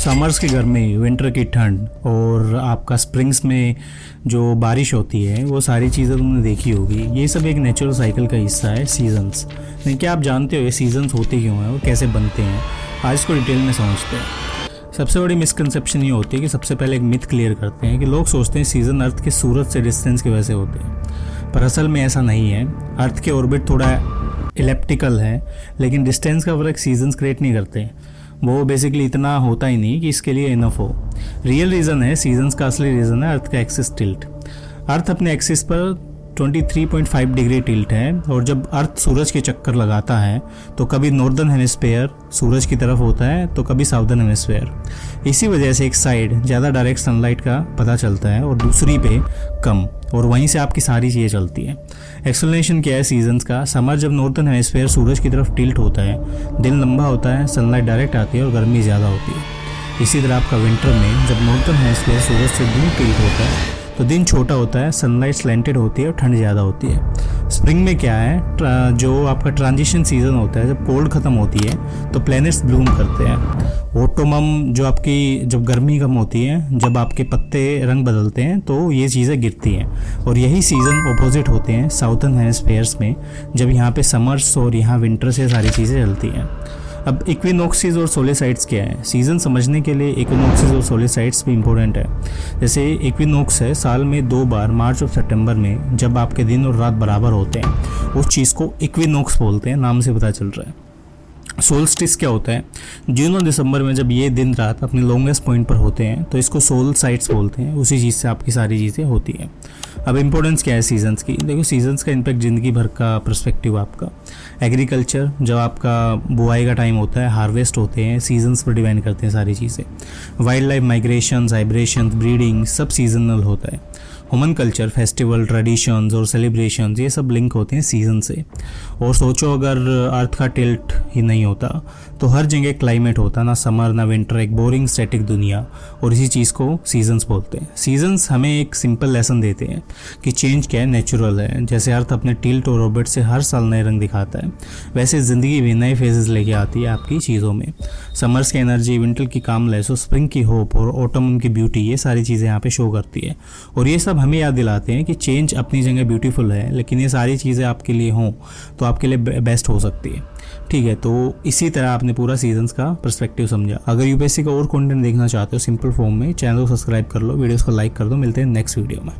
Summers की गर्मी, winter की ठंड और आपका स्प्रिंग्स में जो बारिश होती है, वो सारी चीज़ें तुमने देखी होगी। ये सब एक नेचुरल साइकिल का हिस्सा है, सीजन्स। लेकिन क्या आप जानते हो ये सीजन्स होते क्यों हैं और कैसे बनते हैं? आज इसको डिटेल में समझते हैं। सबसे बड़ी मिसकंसेप्शन ये होती है कि सबसे पहले एक मिथ क्लियर करते हैं कि लोग सोचते हैं सीज़न अर्थ के सूरज से डिस्टेंस की वजह से होते हैं, पर असल में ऐसा नहीं है। अर्थ के ऑर्बिट थोड़ा इलेप्टिकल है, लेकिन डिस्टेंस का फर्क सीजन्स क्रिएट नहीं करते। वो बेसिकली इतना होता ही नहीं कि इसके लिए इनफ हो। रियल रीज़न है, सीजन्स का असली रीज़न है अर्थ का एक्सिस टिल्ट। अर्थ अपने एक्सिस पर 23.5 डिग्री टिल्ट है, और जब अर्थ सूरज के चक्कर लगाता है तो कभी नॉर्दर्न हेमिस्फीयर सूरज की तरफ होता है तो कभी साउदर्न हेमिस्फीयर। इसी वजह से एक साइड ज़्यादा डायरेक्ट सनलाइट का पता चलता है और दूसरी पे कम, और वहीं से आपकी सारी चीज़ें चलती है। एक्सप्लेनेशन क्या है सीजन्स का? समर जब नॉर्दर्न हेमिस्फीयर सूरज की तरफ टिल्ट होता है, दिन लंबा होता है, सनलाइट डायरेक्ट आती है और गर्मी ज़्यादा होती है। इसी तरह आपका विंटर में जब नॉर्दर्न हेमिस्फीयर सूरज से दूर टिल्ट होता है तो दिन छोटा होता है, सनलाइट स्लैंटेड होती है और ठंड ज़्यादा होती है। स्प्रिंग में क्या है, जो आपका ट्रांजिशन सीजन होता है, जब कोल्ड ख़त्म होती है तो प्लैनेट्स ब्लूम करते हैं। ऑटोमम जब गर्मी कम होती है, जब आपके पत्ते रंग बदलते हैं तो ये चीज़ें गिरती हैं, और यही सीज़न ऑपोजिट होते हैं साउथर्न हेमिस्फीयर्स में, जब यहाँ पे समर्स और यहाँ विंटर से सारी चीज़ें चलती हैं। अब इक्विनोक्सेस और सोलेसाइड्स क्या है? सीज़न समझने के लिए इक्विनोक्सेस और सोलेसाइड्स भी इंपॉर्टेंट है। जैसे इक्विनोक्स है साल में 2 बार, मार्च और सितंबर में, जब आपके दिन और रात बराबर होते हैं, उस चीज़ को इक्विनोक्स बोलते हैं, नाम से पता चल रहा है। सोल्स्टिस क्या होता है? जून और दिसंबर में जब ये दिन रात अपने लॉन्गेस्ट पॉइंट पर होते हैं तो इसको सोल साइड्स बोलते हैं। उसी चीज़ से आपकी सारी चीज़ें होती हैं। अब इंपॉर्टेंस क्या है सीजन्स की? देखो, सीजन्स का इम्पैक्ट ज़िंदगी भर का पर्सपेक्टिव आपका। एग्रीकल्चर, जब आपका बुआई का टाइम होता है, हार्वेस्ट होते हैं, सीजन्स पर डिपेंड करते हैं सारी चीज़ें। Wild life migration, vibration, breeding, सब सीजनल होता है। ह्यूमन कल्चर, फेस्टिवल, ट्रेडिशंस और सेलिब्रेशंस, ये सब लिंक होते हैं सीज़न से। और सोचो अगर अर्थ का टिल्ट ही नहीं होता तो हर जगह क्लाइमेट होता, ना समर ना विंटर, एक बोरिंग स्टैटिक दुनिया। और इसी चीज़ को सीजन्स बोलते हैं। सीजन्स हमें एक सिंपल लेसन देते हैं कि चेंज क्या है, नेचुरल है। जैसे अर्थ अपने टिल्ट और ऑर्बिट से हर साल नए रंग दिखाता है, वैसे ज़िंदगी भी नए फेजेस लेके आती है आपकी चीज़ों में। समर्स की एनर्जी, विंटर की कामलेस और स्प्रिंग की होप और ऑटम की ब्यूटी, ये सारी चीज़ें यहाँ पे शो करती है। और ये सब हमें याद दिलाते हैं कि चेंज अपनी जगह ब्यूटीफुल है, लेकिन ये सारी चीज़ें आपके लिए हों तो आपके लिए बेस्ट हो सकती है। ठीक है, तो इसी तरह आपने पूरा सीजन्स का पर्सपेक्टिव समझा। अगर यूपीएससी का और कंटेंट देखना चाहते हो सिंपल फॉर्म में, चैनल को सब्सक्राइब कर लो, वीडियोस को लाइक कर दो। मिलते हैं नेक्स्ट वीडियो में।